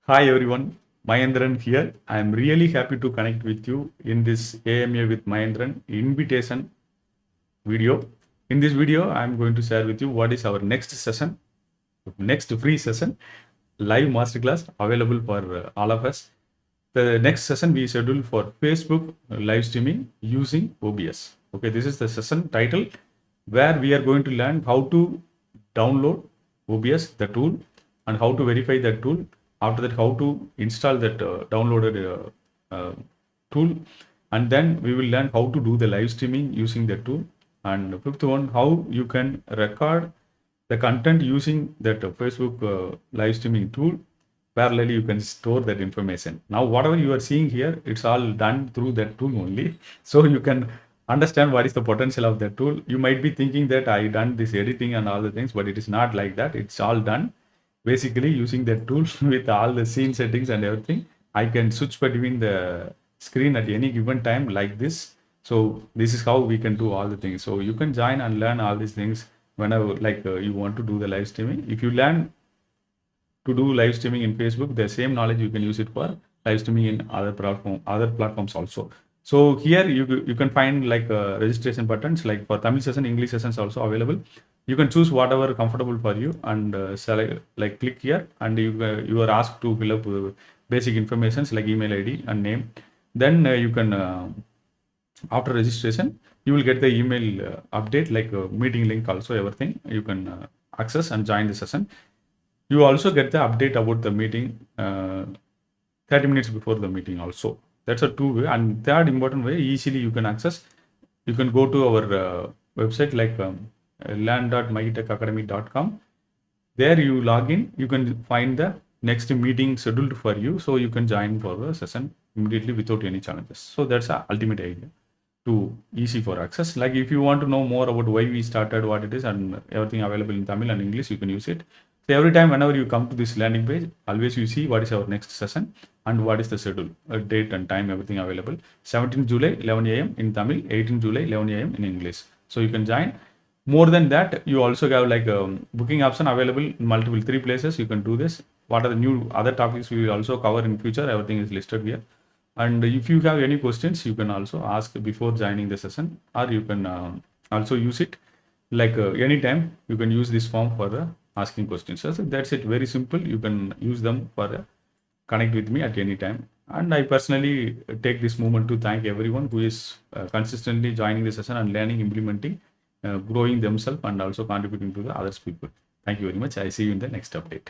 Hi everyone, Mahendran here. I am really happy to connect with you in this AMA with Mahendran invitation video. In this video, I am going to share with you what is our next session, next free session, live masterclass available for all of us. The next session we schedule for Facebook live streaming using OBS. Okay, this is the session title where we are going to learn how to download OBS, the tool, and how to verify that tool. After that, how to install that downloaded tool, and then we will learn how to do the live streaming using the tool. And fifth one, how you can record the content using that Facebook live streaming tool. Parallelly, you can store that information. Now, whatever you are seeing here, it's all done through that tool only. So you can understand what is the potential of that tool. You might be thinking that I done this editing and all the things, but it is not like that. It's all done basically using that tool with all the scene settings and everything. I can switch between the screen at any given time like this. So this is how we can do all the things. So you can join and learn all these things whenever you want to do the live streaming. If you learn to do live streaming in Facebook, the same knowledge you can use it for live streaming in other platforms also. So here you can find registration buttons like for Tamil session, English sessions also available. You can choose whatever comfortable for you and select click here, and you are asked to fill up basic informations like email ID and name. Then you can after registration you will get the email update like meeting link also, everything you can access and join the session. You also get the update about the meeting 30 minutes before the meeting also. That's a two way. And third important way, easily you can access. You can go to our website like learn.mytechacademy.com. There you log in, you can find the next meeting scheduled for you. So you can join for the session immediately without any challenges. So that's the ultimate idea. To easy for access. Like if you want to know more about why we started, what it is, and everything available in Tamil and English, you can use it. So every time whenever you come to this landing page, always you see what is our next session and what is the schedule, date and time, everything available. 17th July 11 a.m. in Tamil, 18th July 11 a.m. in English. So you can join. More than that, you also have like a booking option available in multiple 3 places. You can do this. What are the new other topics we will also cover in future? Everything is listed here. And if you have any questions, you can also ask before joining the session, or you can also use it like anytime. You can use this form for asking questions. So that's it. Very simple. You can use them for connect with me at any time. And I personally take this moment to thank everyone who is consistently joining the session and learning, implementing, growing themselves, and also contributing to the others people. Thank you very much. I see you in the next update.